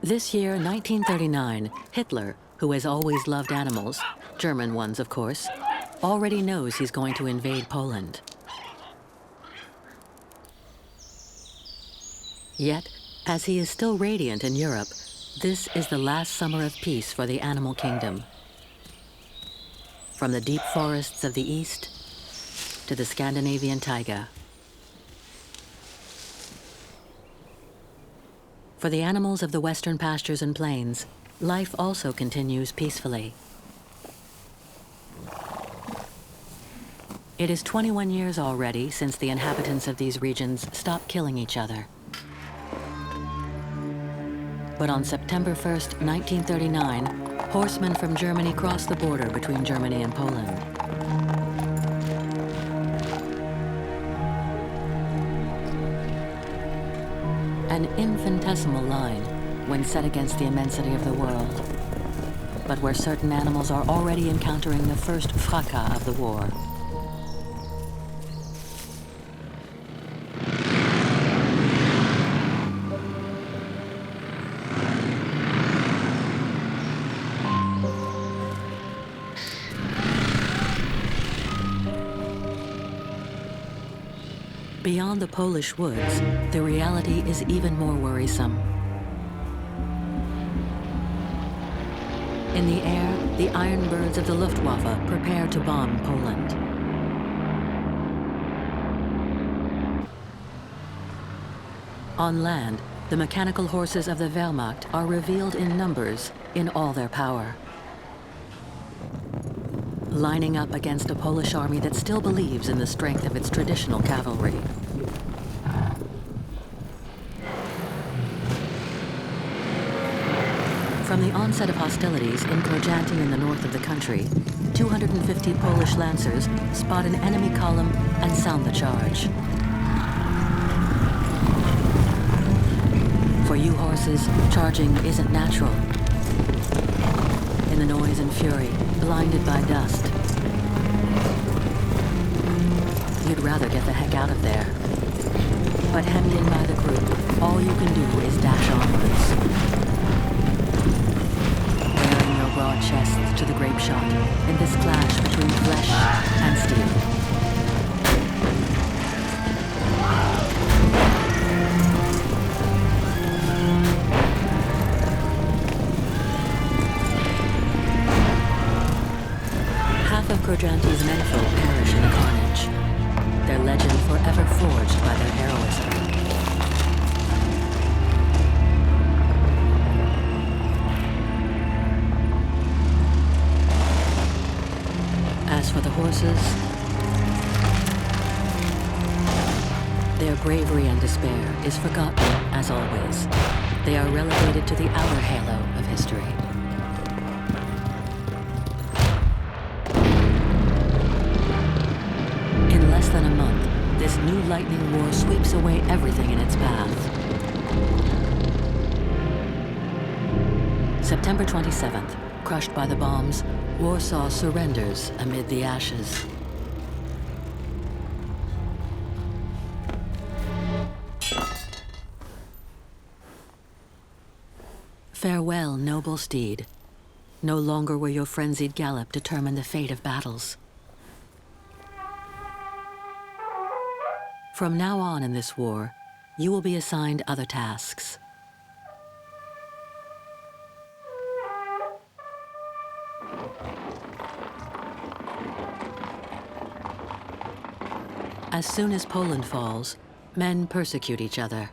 This year, 1939, Hitler, who has always loved animals, German ones, of course, already knows he's going to invade Poland. Yet, as he is still radiant in Europe, this is the last summer of peace for the animal kingdom. From the deep forests of the East to the Scandinavian taiga. For the animals of the western pastures and plains, life also continues peacefully. It is 21 years already since the inhabitants of these regions stopped killing each other. But on September 1st, 1939, horsemen from Germany crossed the border between Germany and Poland. An infinitesimal line when set against the immensity of the world, but where certain animals are already encountering the first fracas of the war. Beyond the Polish woods, the reality is even more worrisome. In the air, the iron birds of the Luftwaffe prepare to bomb Poland. On land, the mechanical horses of the Wehrmacht are revealed in numbers in all their power, lining up against a Polish army that still believes in the strength of its traditional cavalry. From the onset of hostilities in Krojanty in the north of the country, 250 Polish lancers spot an enemy column and sound the charge. For you horses, charging isn't natural. In the noise and fury, blinded by dust, you'd rather get the heck out of there. But hemmed in by the group, all you can do is dash onwards. Bearing your broad chests to the grape shot in this clash between flesh and steel. Krojanty's menfolk perish in the carnage, their legend forever forged by their heroism. As for the horses, their bravery and despair is forgotten, as always. They are relegated to the outer halo of history. Less than a month, this new lightning war sweeps away everything in its path. September 27th, crushed by the bombs, Warsaw surrenders amid the ashes. Farewell, noble steed. No longer will your frenzied gallop determine the fate of battles. From now on in this war, you will be assigned other tasks. As soon as Poland falls, men persecute each other.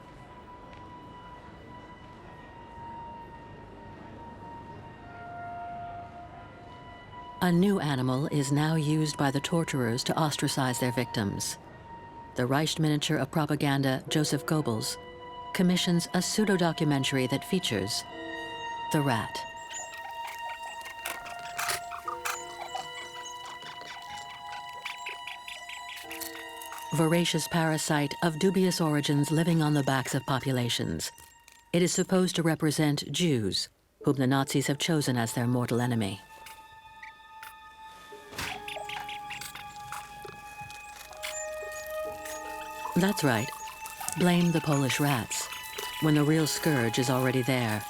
A new animal is now used by the torturers to ostracize their victims. The Reich miniature of propaganda, Joseph Goebbels, commissions a pseudo-documentary that features the rat. Voracious parasite of dubious origins living on the backs of populations. It is supposed to represent Jews, whom the Nazis have chosen as their mortal enemy. That's right. Blame the Polish rats, when the real scourge is already there,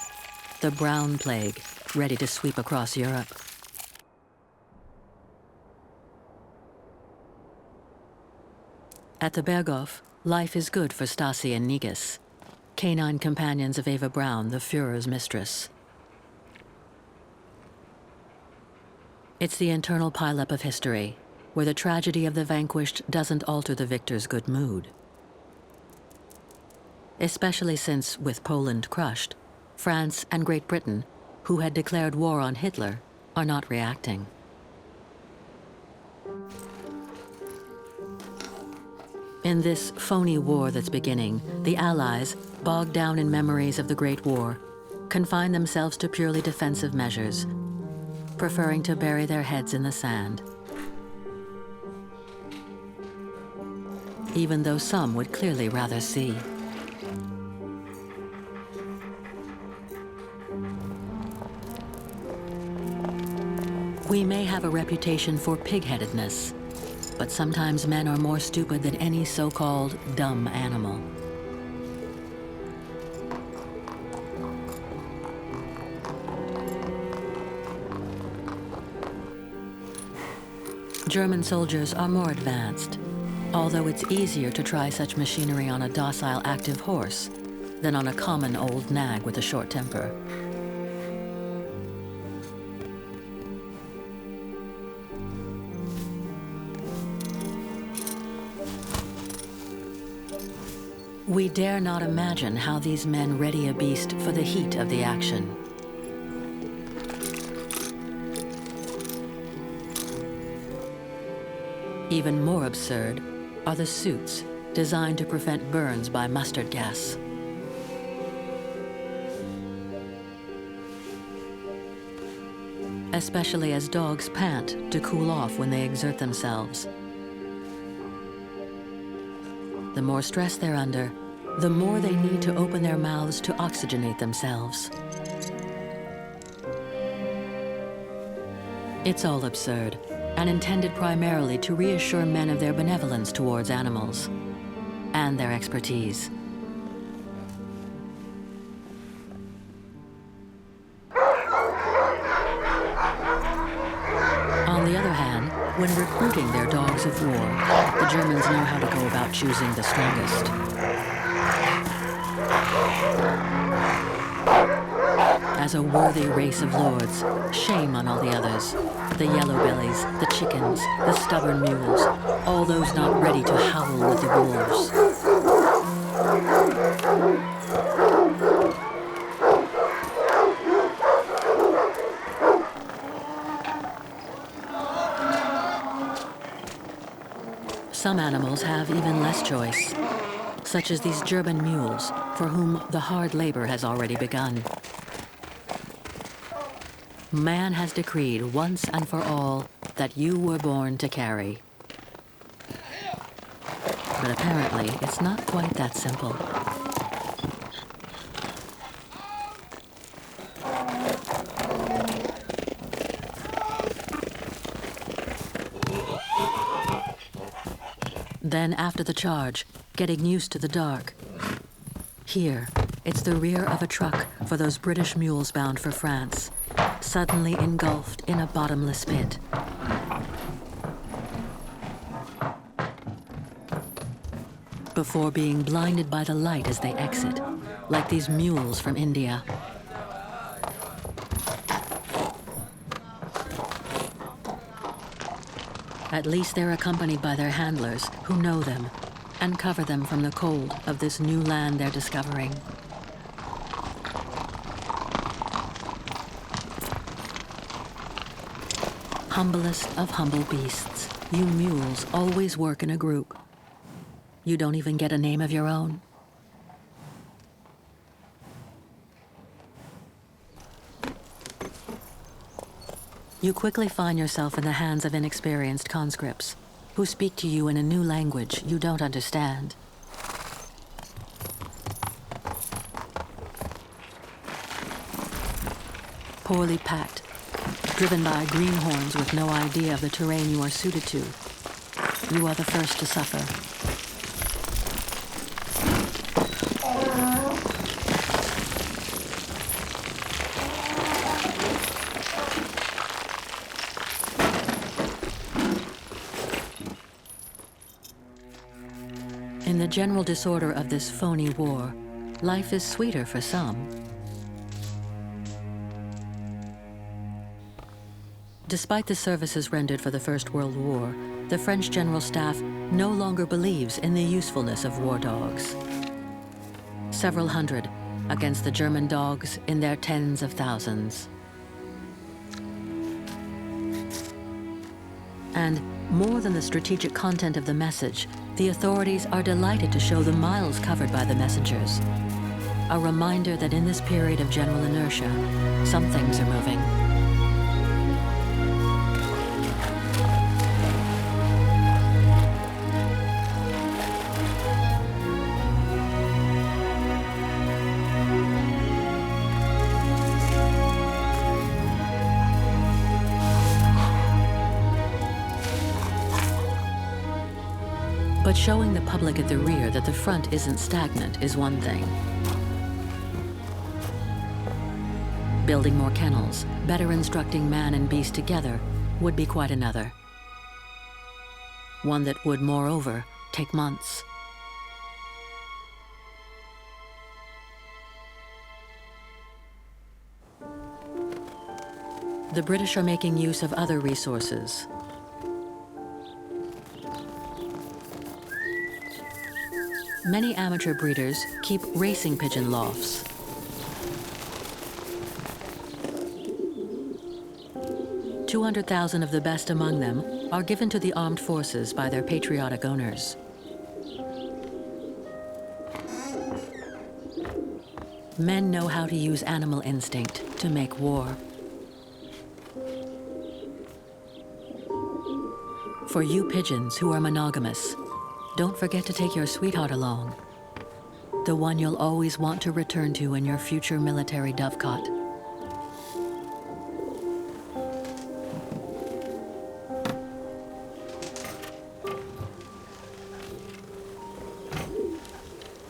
the brown plague, ready to sweep across Europe. At the Berghof, life is good for Stasi and Negus, canine companions of Eva Braun, the Führer's mistress. It's the internal pileup of history, where the tragedy of the vanquished doesn't alter the victor's good mood. Especially since, with Poland crushed, France and Great Britain, who had declared war on Hitler, are not reacting. In this phony war that's beginning, the Allies, bogged down in memories of the Great War, confine themselves to purely defensive measures, preferring to bury their heads in the sand. Even though some would clearly rather see. We may have a reputation for pig-headedness, but sometimes men are more stupid than any so-called dumb animal. German soldiers are more advanced, although it's easier to try such machinery on a docile, active horse than on a common old nag with a short temper. We dare not imagine how these men ready a beast for the heat of the action. Even more absurd are the suits designed to prevent burns by mustard gas. Especially as dogs pant to cool off when they exert themselves. The more stress they're under, the more they need to open their mouths to oxygenate themselves. It's all absurd, and intended primarily to reassure men of their benevolence towards animals and their expertise. On the other hand, when recruiting their dogs of war, the Germans know how to go about choosing the strongest. As a worthy race of lords, shame on all the others. The yellow bellies, the chickens, the stubborn mules, all those not ready to howl with the wolves. Some animals have even less choice, such as these German mules, for whom the hard labor has already begun. Man has decreed once and for all that you were born to carry. But apparently, it's not quite that simple. Then, after the charge, getting used to the dark. Here, it's the rear of a truck for those British mules bound for France, suddenly engulfed in a bottomless pit. Before being blinded by the light as they exit, like these mules from India. At least they're accompanied by their handlers who know them and cover them from the cold of this new land they're discovering. Humblest of humble beasts, you mules always work in a group. You don't even get a name of your own. You quickly find yourself in the hands of inexperienced conscripts who speak to you in a new language you don't understand. Poorly packed, driven by greenhorns with no idea of the terrain you are suited to, you are the first to suffer. In the general disorder of this phony war, life is sweeter for some. Despite the services rendered for the First World War, the French General Staff no longer believes in the usefulness of war dogs. Several hundred against the German dogs in their tens of thousands. And more than the strategic content of the message, the authorities are delighted to show the miles covered by the messengers. A reminder that in this period of general inertia, some things are moving. But showing the public at the rear that the front isn't stagnant is one thing. Building more kennels, better instructing man and beast together, would be quite another. One that would, moreover, take months. The British are making use of other resources. Many amateur breeders keep racing pigeon lofts. $200,000 of the best among them are given to the armed forces by their patriotic owners. Men know how to use animal instinct to make war. For you pigeons who are monogamous, don't forget to take your sweetheart along, the one you'll always want to return to in your future military dovecot.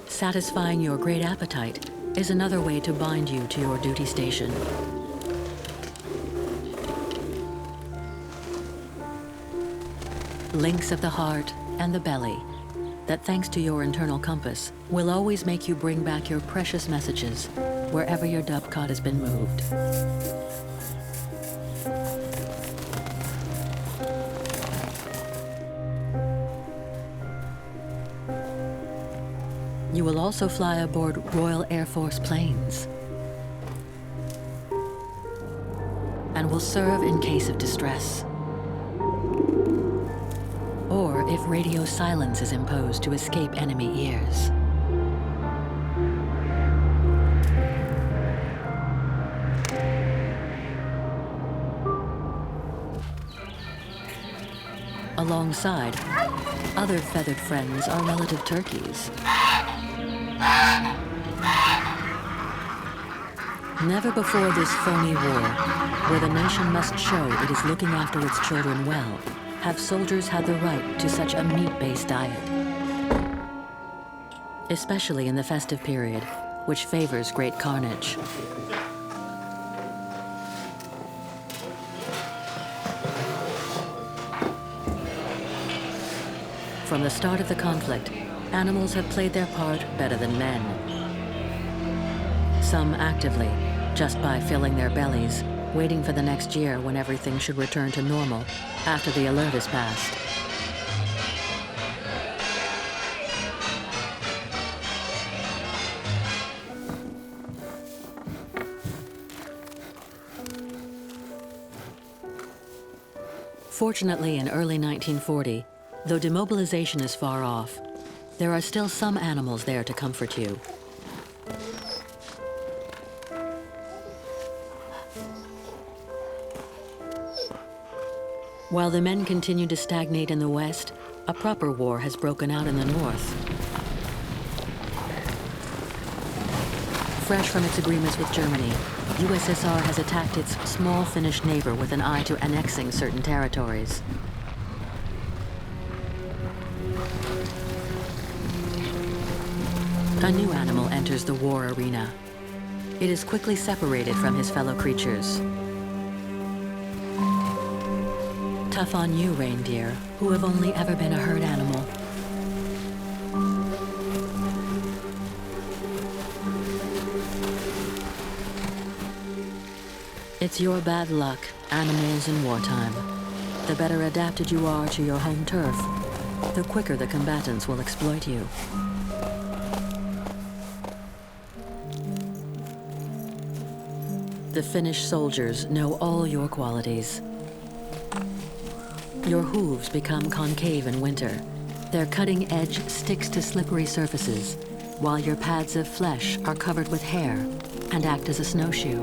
Satisfying your great appetite is another way to bind you to your duty station. Links of the heart and the belly that, thanks to your internal compass, will always make you bring back your precious messages wherever your dovecot has been moved. You will also fly aboard Royal Air Force planes and will serve in case of distress, or if radio silence is imposed to escape enemy ears. Alongside, other feathered friends are relative turkeys. Never before this phony war, where the nation must show it is looking after its children well, have soldiers had the right to such a meat-based diet. Especially in the festive period, which favors great carnage. From the start of the conflict, animals have played their part better than men. Some actively, just by filling their bellies, waiting for the next year when everything should return to normal after the alert is passed. Fortunately, in early 1940, though demobilization is far off, there are still some animals there to comfort you. While the men continue to stagnate in the West, a proper war has broken out in the North. Fresh from its agreements with Germany, USSR has attacked its small Finnish neighbor with an eye to annexing certain territories. A new animal enters the war arena. It is quickly separated from his fellow creatures. Tough on you, reindeer, who have only ever been a herd animal. It's your bad luck, animals in wartime. The better adapted you are to your home turf, the quicker the combatants will exploit you. The Finnish soldiers know all your qualities. Your hooves become concave in winter. Their cutting edge sticks to slippery surfaces, while your pads of flesh are covered with hair and act as a snowshoe.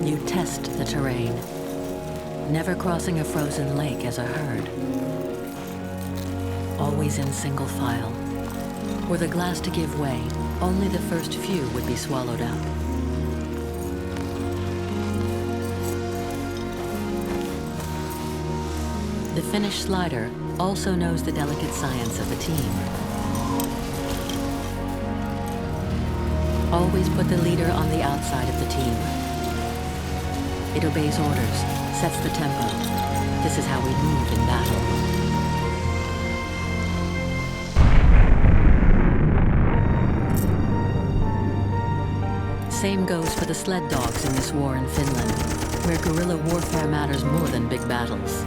You test the terrain, never crossing a frozen lake as a herd. Always in single file. Were the glass to give way, only the first few would be swallowed up. The Finnish slider also knows the delicate science of the team. Always put the leader on the outside of the team. It obeys orders, sets the tempo. This is how we move in battle. Same goes for the sled dogs in this war in Finland, where guerrilla warfare matters more than big battles.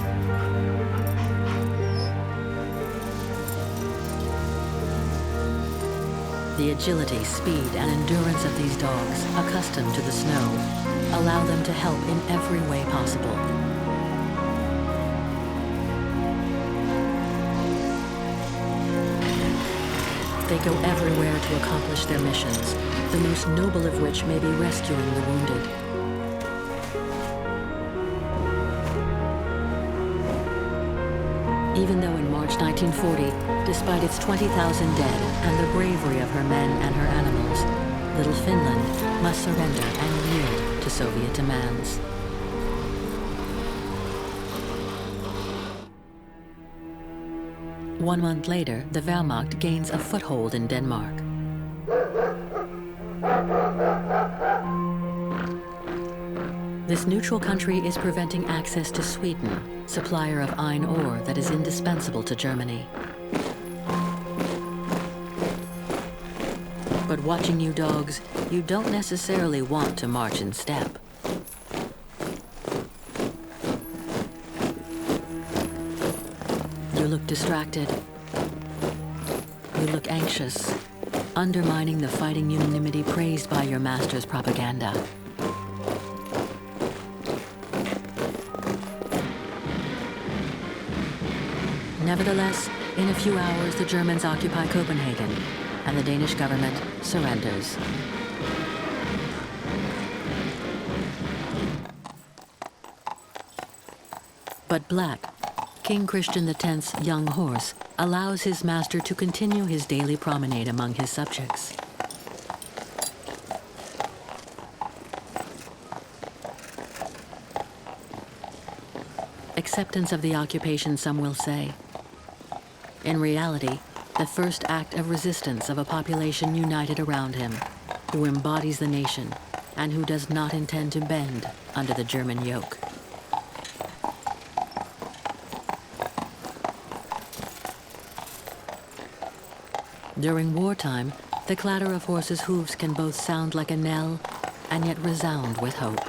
The agility, speed, and endurance of these dogs, accustomed to the snow, allow them to help in every way possible. They go everywhere to accomplish their missions, the most noble of which may be rescuing the wounded. Even though in March 1940, despite its 20,000 dead and the bravery of her men and her animals, little Finland must surrender and yield to Soviet demands. One month later, the Wehrmacht gains a foothold in Denmark. This neutral country is preventing access to Sweden, supplier of iron ore that is indispensable to Germany. But watching you dogs, you don't necessarily want to march in step. You look distracted. You look anxious, undermining the fighting unanimity praised by your master's propaganda. Nevertheless, in a few hours, the Germans occupy Copenhagen, and the Danish government surrenders. But Black, King Christian X's young horse, allows his master to continue his daily promenade among his subjects. Acceptance of the occupation, some will say. In reality, the first act of resistance of a population united around him, who embodies the nation and who does not intend to bend under the German yoke. During wartime, the clatter of horses' hooves can both sound like a knell and yet resound with hope.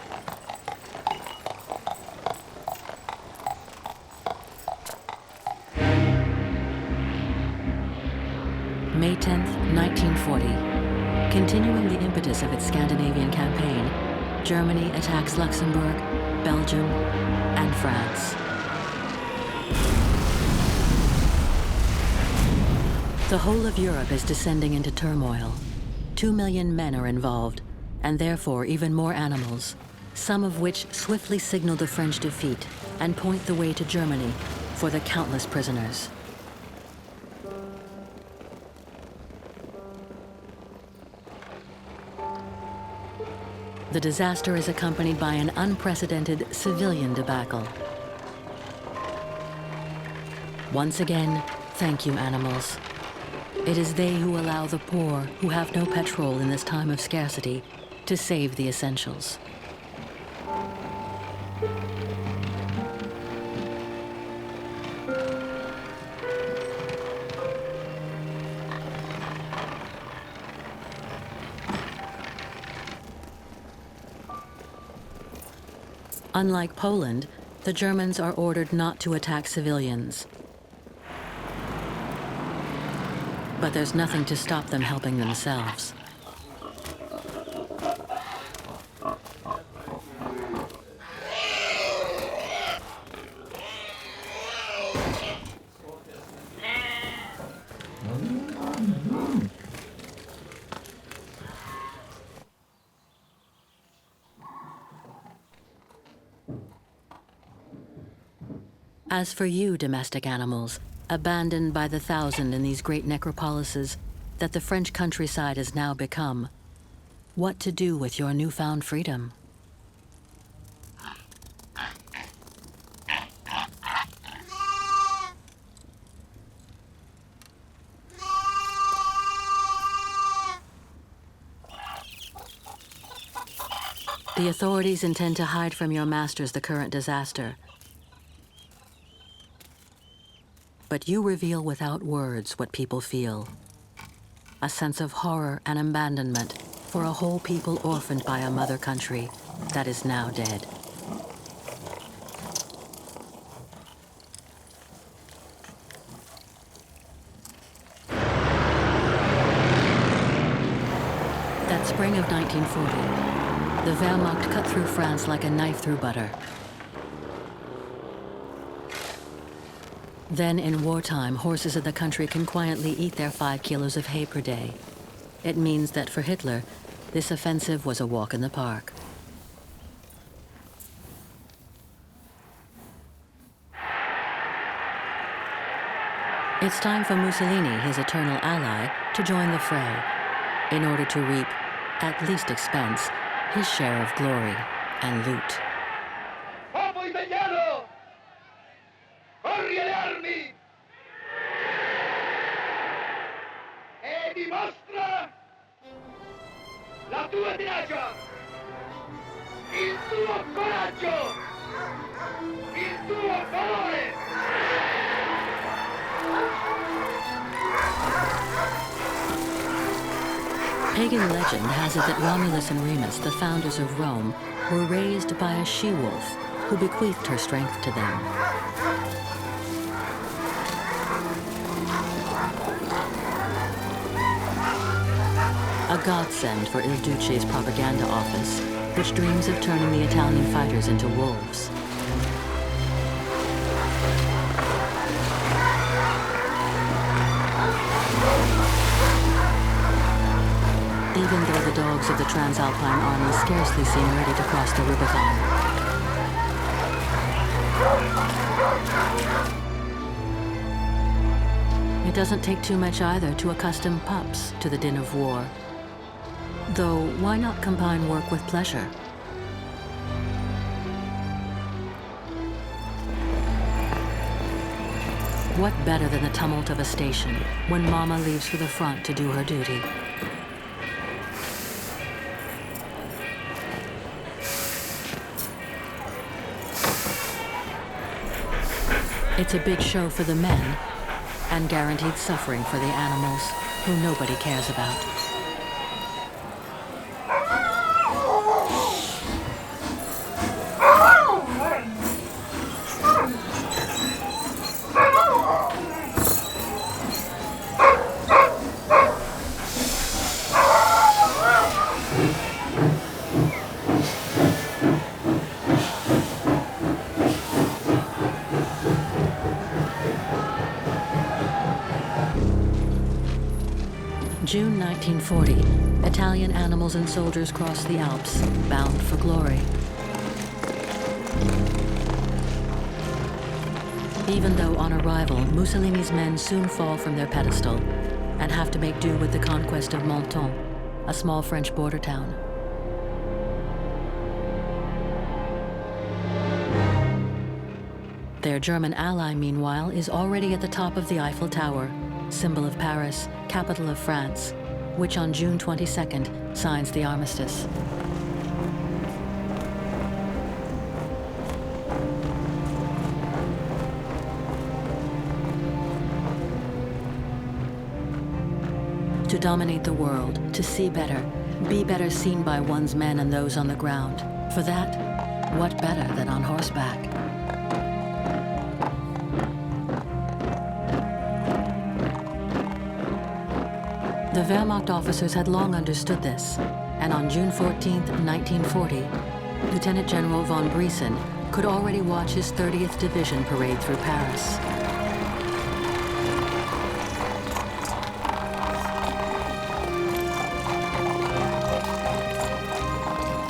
May 10th, 1940. Continuing the impetus of its Scandinavian campaign, Germany attacks Luxembourg, Belgium, and France. The whole of Europe is descending into turmoil. 2 million men are involved, and therefore even more animals, some of which swiftly signal the French defeat and point the way to Germany for the countless prisoners. The disaster is accompanied by an unprecedented civilian debacle. Once again, thank you, animals. It is they who allow the poor, who have no petrol in this time of scarcity, to save the essentials. Unlike Poland, the Germans are ordered not to attack civilians. But there's nothing to stop them helping themselves. As for you, domestic animals, abandoned by the thousand in these great necropolises that the French countryside has now become, what to do with your newfound freedom? The authorities intend to hide from your masters the current disaster. But you reveal without words what people feel. A sense of horror and abandonment for a whole people orphaned by a mother country that is now dead. That spring of 1940, the Wehrmacht cut through France like a knife through butter. Then in wartime, horses of the country can quietly eat their 5 kilos of hay per day. It means that for Hitler, this offensive was a walk in the park. It's time for Mussolini, his eternal ally, to join the fray in order to reap, at least expense, his share of glory and loot. Dimostra la tua tenacia, il tuo coraggio, il tuo valore. Pagan legend has it that Romulus and Remus, the founders of Rome, were raised by a she-wolf who bequeathed her strength to them. A godsend for Il Duce's propaganda office, which dreams of turning the Italian fighters into wolves. Even though the dogs of the Transalpine Army scarcely seem ready to cross the Rubicon. It doesn't take too much either to accustom pups to the din of war. Though, why not combine work with pleasure? What better than the tumult of a station when Mama leaves for the front to do her duty? It's a big show for the men, and guaranteed suffering for the animals who nobody cares about. June 1940, Italian animals and soldiers cross the Alps, bound for glory. Even though on arrival, Mussolini's men soon fall from their pedestal and have to make do with the conquest of Menton, a small French border town. Their German ally, meanwhile, is already at the top of the Eiffel Tower, symbol of Paris, capital of France, which on June 22nd signs the armistice. To dominate the world, to see better, be better seen by one's men and those on the ground. For that, What better than on horseback? The Wehrmacht officers had long understood this, and on June 14, 1940, Lieutenant General von Briesen could already watch his 30th Division parade through Paris.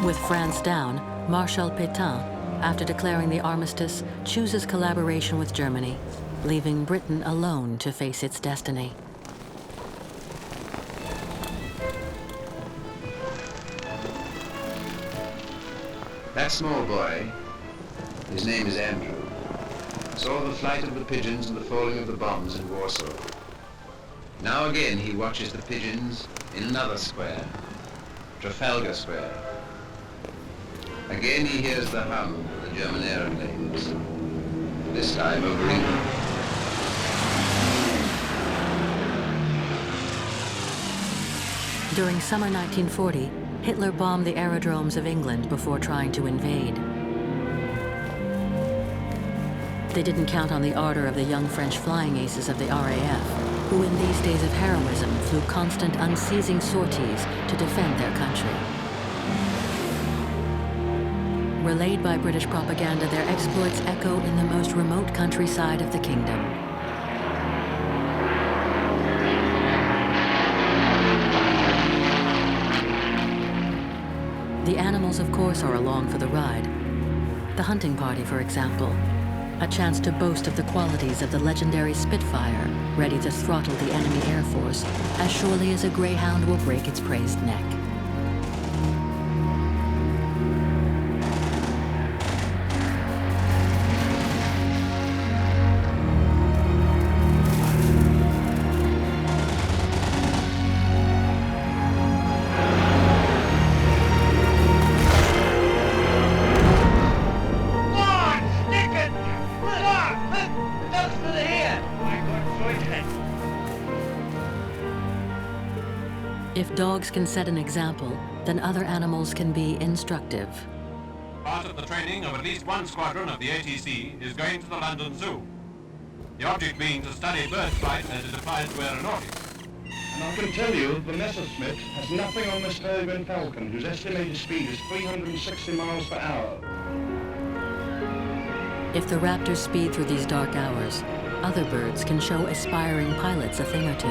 With France down, Marshal Pétain, after declaring the armistice, chooses collaboration with Germany, leaving Britain alone to face its destiny. That small boy, his name is Andrew, saw the flight of the pigeons and the falling of the bombs in Warsaw. Now again he watches the pigeons in another square, Trafalgar Square. Again he hears the hum of the German aeroplanes, this time over England. During summer 1940, Hitler bombed the aerodromes of England before trying to invade. They didn't count on the ardor of the young French flying aces of the RAF, who in these days of heroism flew constant, unceasing sorties to defend their country. Relayed by British propaganda, their exploits echo in the most remote countryside of the kingdom. The animals, of course, are along for the ride. The hunting party, for example, a chance to boast of the qualities of the legendary Spitfire, ready to throttle the enemy air force as surely as a greyhound will break its praised neck. If dogs can set an example, then other animals can be instructive. Part of the training of at least one squadron of the ATC is going to the London Zoo. The object being to study bird flight as it applies to aeronautics. And I can tell you, the Messerschmitt has nothing on this Peregrine Falcon, whose estimated speed is 360 miles per hour. If the Raptors speed through these dark hours, other birds can show aspiring pilots a thing or two.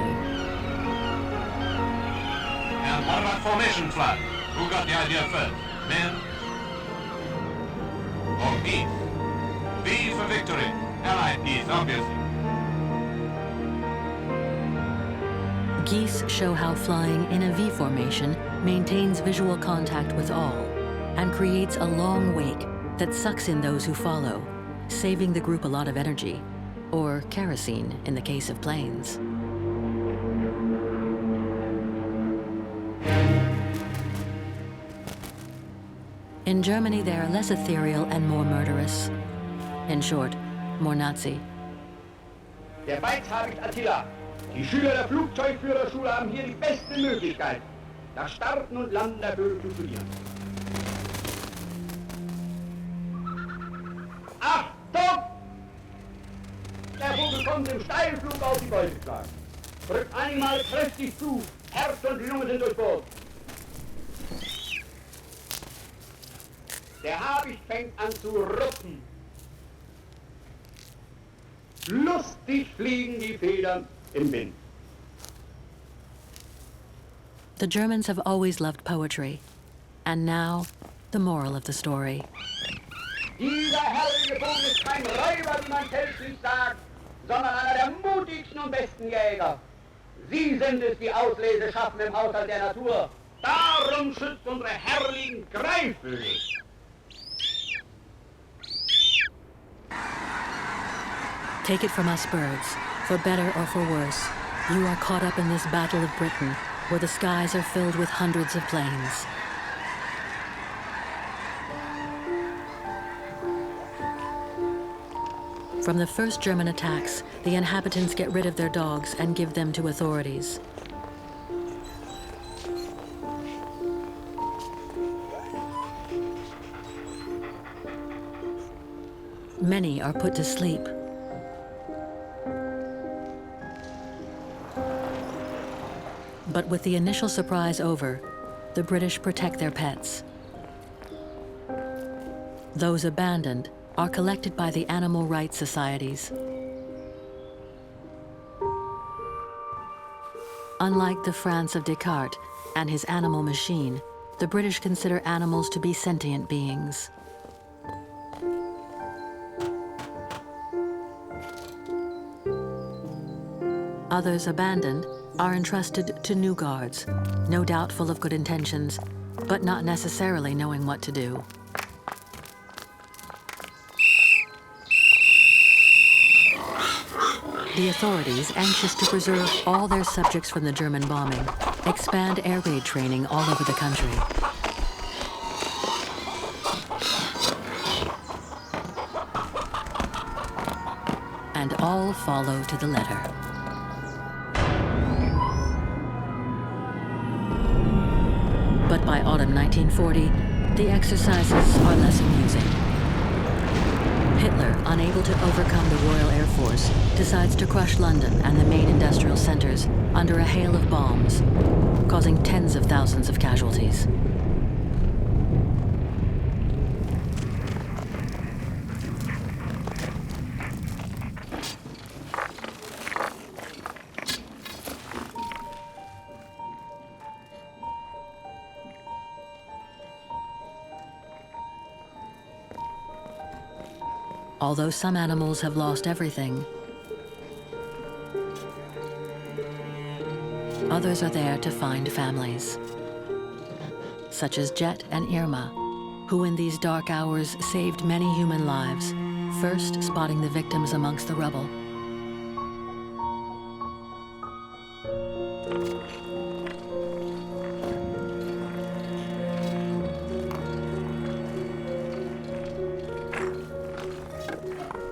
And what about formation flight? Who got the idea first? Men? Or peace? V for victory. Allied peace, obviously. Geese show how flying in a V formation maintains visual contact with all and creates a long wake that sucks in those who follow, saving the group a lot of energy, or kerosene in the case of planes. In Germany, they are less ethereal and more murderous. In short, more Nazi. Der Beizhabicht Attila. Die Schüler der Flugzeugführerschule haben hier die beste Möglichkeit, das Starten und Landen der Vögel zu studieren. Achtung! Der Vogel kommt im Steilflug auf die Beute geschlagen. Drückt einmal kräftig zu. Herz und Lunge sind durchbohrt. Der Habicht fängt an zu rupfen. Lustig fliegen die Federn im Wind. The Germans have always loved poetry. And now, the moral of the story. Dieser herrliche Vogel ist kein Räuber, wie man fälschlich sagt, sondern einer der mutigsten und besten Jäger. Sie sind es, die Auslese schaffen im Haushalt der Natur. Darum schützt unsere herrlichen Greifvögel. Take it from us birds, for better or for worse, you are caught up in this battle of Britain, where the skies are filled with hundreds of planes. From the first German attacks, the inhabitants get rid of their dogs and give them to authorities. many are put to sleep. But with the initial surprise over, the British protect their pets. Those abandoned are collected by the animal rights societies. Unlike the France of Descartes and his animal machine, the British consider animals to be sentient beings. Others abandoned are entrusted to new guards, no doubt full of good intentions, but not necessarily knowing what to do. The authorities, anxious to preserve all their subjects from the German bombing, expand air raid training all over the country. And all follow to the letter. But by autumn 1940, the exercises are less amusing. Hitler, unable to overcome the Royal Air Force, decides to crush London and the main industrial centers under a hail of bombs, causing tens of thousands of casualties. Although some animals have lost everything, others are there to find families, such as Jet and Irma, who in these dark hours saved many human lives, first spotting the victims amongst the rubble.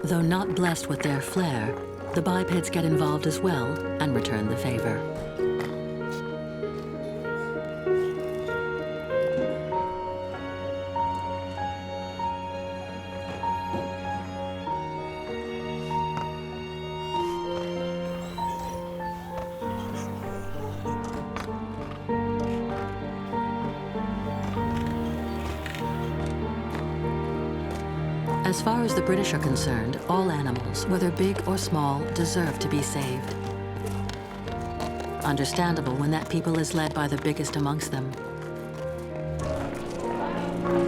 Though not blessed with their flair, the bipeds get involved as well and return the favor. As far as the British are concerned, all animals, whether big or small, deserve to be saved. Understandable when that people is led by the biggest amongst them.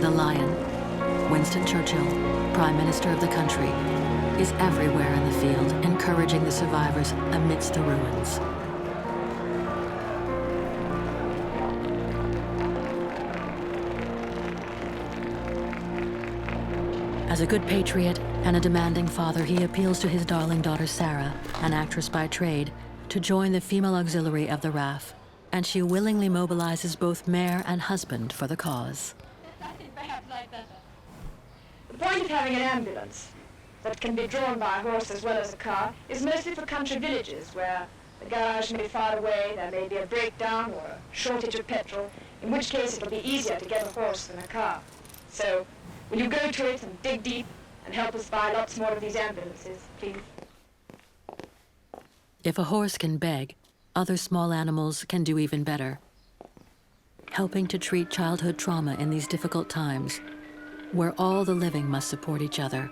The lion, Winston Churchill, Prime Minister of the country, is everywhere in the field, encouraging the survivors amidst the ruins. As a good patriot and a demanding father, he appeals to his darling daughter Sarah, an actress by trade, to join the female auxiliary of the RAF, and she willingly mobilizes both mare and husband for the cause. I think perhaps like that. The point of having an ambulance that can be drawn by a horse as well as a car is mostly for country villages where the garage may be far away, there may be a breakdown or a shortage of petrol, in which case it'll be easier to get a horse than a car. So, will you go to it and dig deep and help us buy lots more of these ambulances, please? If a horse can beg, other small animals can do even better, helping to treat childhood trauma in these difficult times, where all the living must support each other.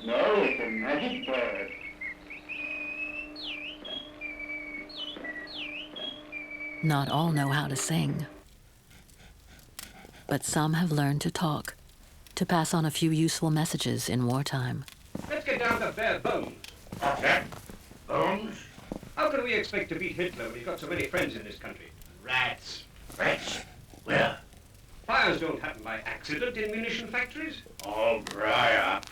No, it's a magic bird. Not all know how to sing, but some have learned to talk, to pass on a few useful messages in wartime. Let's get down to bare bones. What's that? Bones? How can we expect to beat Hitler when he's got so many friends in this country? Rats. Rats? Where? Fires don't happen by accident in munition factories. All dry up.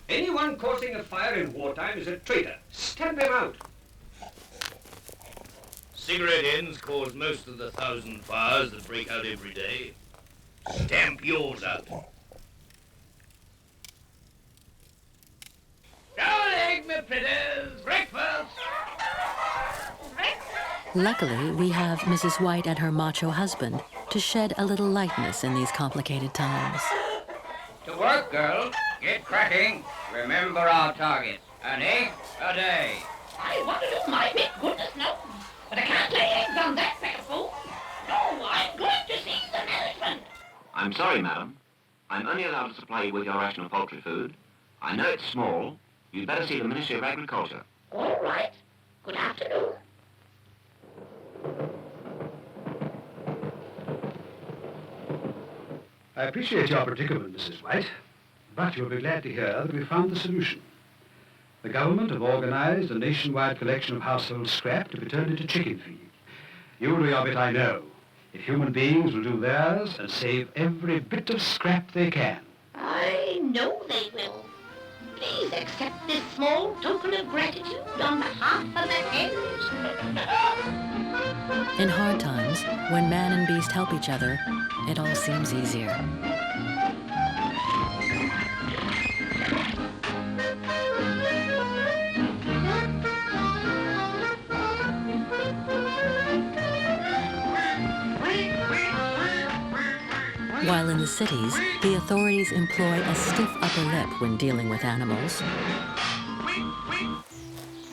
Anyone causing a fire in wartime is a traitor. Stamp him out. Cigarette ends cause most of the 1,000 fires that break out every day. Stamp yours out. Roll egg, me fritters! Breakfast! Luckily, we have Mrs. White and her macho husband to shed a little lightness in these complicated times. To work, girls. Get cracking. Remember our target. An egg a day. I want to do my bit, goodness knows. But I can't lay eggs on that pack of food. No, I'm going to see the management. I'm sorry, madam. I'm only allowed to supply you with your ration of poultry food. I know it's small. You'd better see the Ministry of Agriculture. All right. Good afternoon. I appreciate your predicament, Mrs. White, but you'll be glad to hear that we found the solution. The government have organized a nationwide collection of household scrap to be turned into chicken feed. You'll do your bit, I know, if human beings will do theirs and save every bit of scrap they can. I know they will. Please accept this small token of gratitude on behalf of the hens. In hard times, when man and beast help each other, it all seems easier. While in the cities, the authorities employ a stiff upper lip when dealing with animals.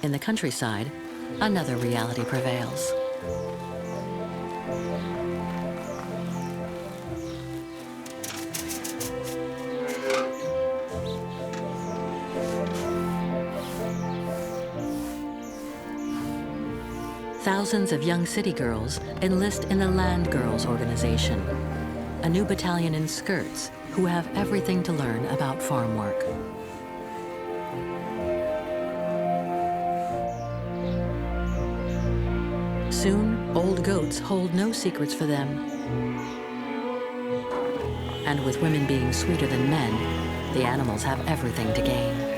In the countryside, another reality prevails. Thousands of young city girls enlist in the Land Girls organization, a new battalion in skirts who have everything to learn about farm work. Soon, old goats hold no secrets for them. And with women being sweeter than men, the animals have everything to gain.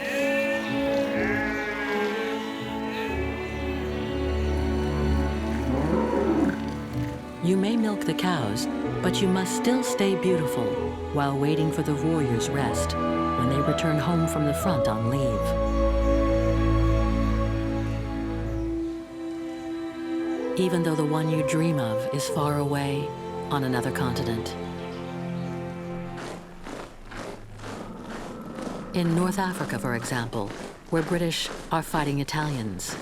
You may milk the cows, but you must still stay beautiful while waiting for the warriors' rest when they return home from the front on leave. Even though the one you dream of is far away on another continent. In North Africa, for example, where British are fighting Italians.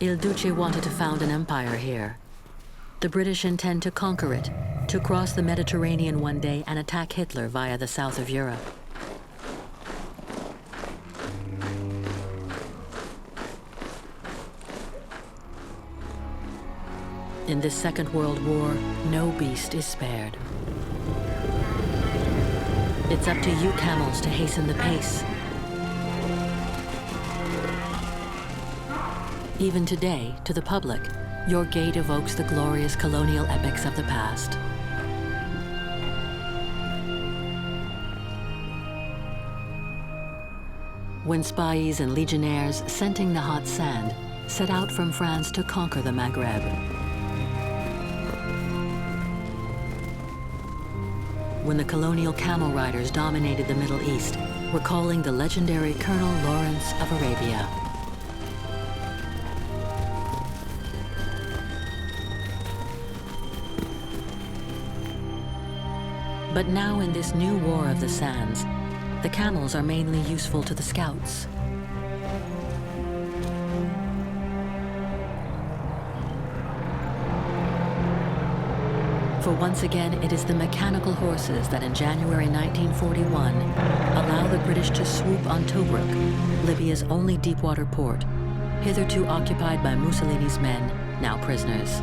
Il Duce wanted to found an empire here. The British intend to conquer it, to cross the Mediterranean one day and attack Hitler via the south of Europe. In this Second World War, no beast is spared. It's up to you camels to hasten the pace. Even today, to the public, your gait evokes the glorious colonial epics of the past. When spies and legionnaires scenting the hot sand set out from France to conquer the Maghreb. When the colonial camel riders dominated the Middle East, recalling the legendary Colonel Lawrence of Arabia. But now in this new war of the sands, the camels are mainly useful to the scouts. For once again, it is the mechanical horses that in January 1941 allow the British to swoop on Tobruk, Libya's only deepwater port, hitherto occupied by Mussolini's men, now prisoners.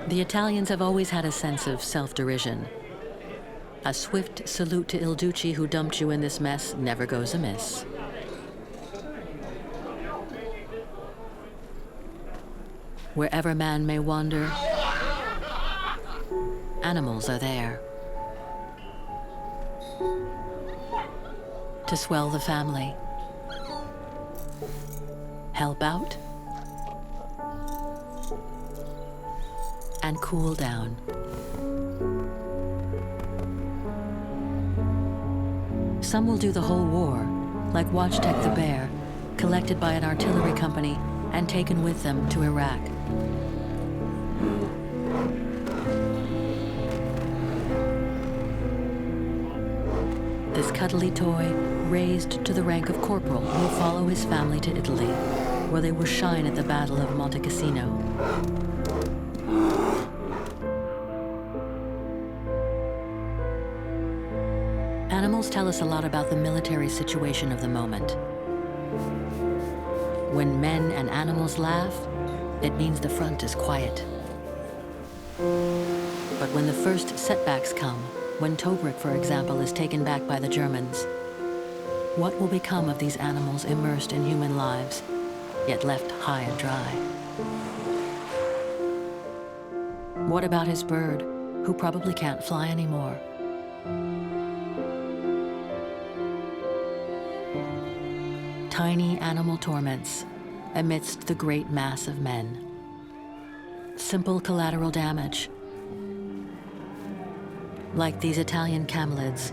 The Italians have always had a sense of self-derision. A swift salute to Il Duce, who dumped you in this mess, never goes amiss. Wherever man may wander, animals are there. To swell the family, help out, and cool down. Some will do the whole war, like Watchtech the bear, collected by an artillery company and taken with them to Iraq. This cuddly toy, raised to the rank of corporal, will follow his family to Italy, where they will shine at the Battle of Monte Cassino. Animals tell us a lot about the military situation of the moment. When men and animals laugh, it means the front is quiet. But when the first setbacks come, when Tobruk, for example, is taken back by the Germans, what will become of these animals immersed in human lives, yet left high and dry? What about his bird, who probably can't fly anymore? Tiny animal torments amidst the great mass of men. Simple collateral damage, like these Italian camelids,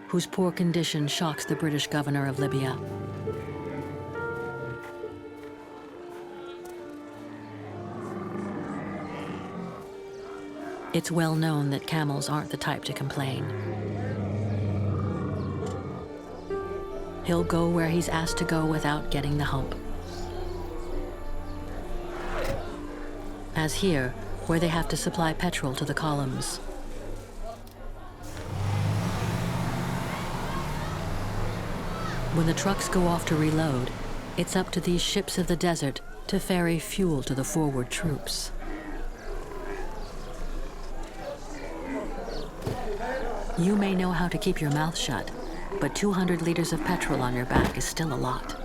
whose poor condition shocks the British governor of Libya. It's well known that camels aren't the type to complain. He'll go where he's asked to go without getting the hump. As here, where they have to supply petrol to the columns. When the trucks go off to reload, it's up to these ships of the desert to ferry fuel to the forward troops. You may know how to keep your mouth shut, but 200 liters of petrol on your back is still a lot.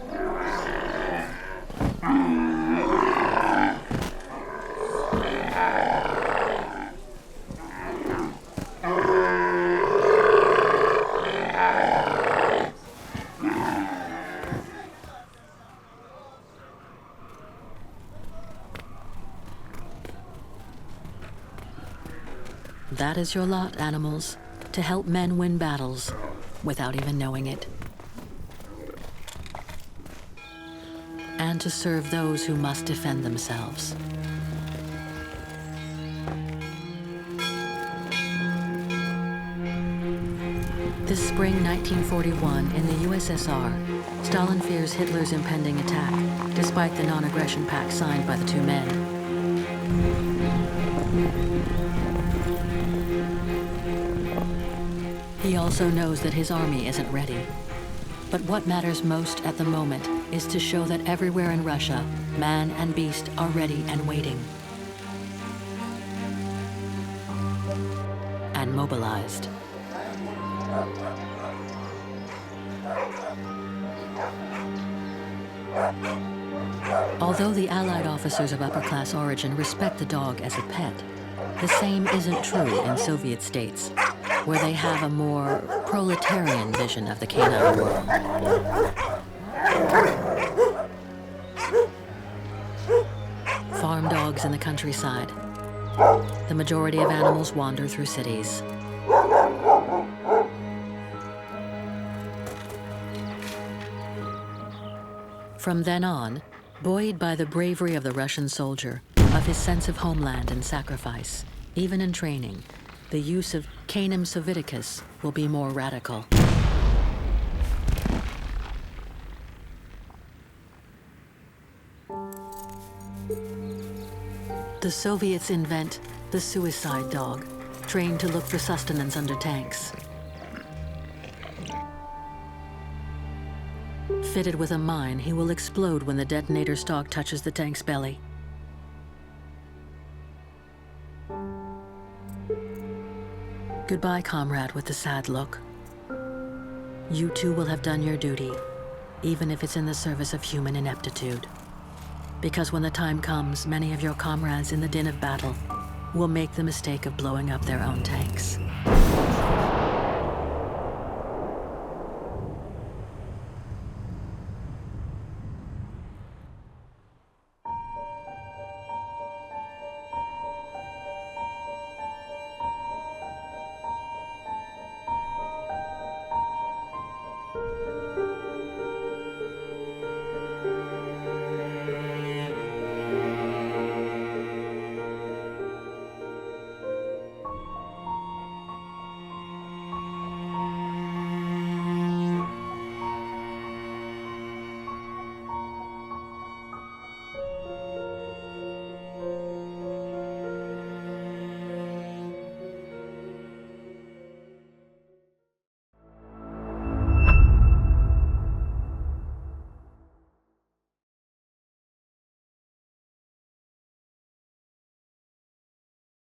That is your lot, animals, to help men win battles without even knowing it. And to serve those who must defend themselves. This spring 1941, in the USSR, Stalin fears Hitler's impending attack, despite the non-aggression pact signed by the two men. He also knows that his army isn't ready. But what matters most at the moment is to show that everywhere in Russia, man and beast are ready and waiting. And mobilized. Although the Allied officers of upper-class origin respect the dog as a pet, the same isn't true in Soviet states, where they have a more proletarian vision of the canine world. Farm dogs in the countryside. The majority of animals wander through cities. From then on, buoyed by the bravery of the Russian soldier, of his sense of homeland and sacrifice, even in training, the use of Canem Soviticus will be more radical. The Soviets invent the suicide dog, trained to look for sustenance under tanks. Fitted with a mine, he will explode when the detonator stalk touches the tank's belly. Goodbye, comrade with the sad look. You too will have done your duty, even if it's in the service of human ineptitude. Because when the time comes, many of your comrades in the din of battle will make the mistake of blowing up their own tanks.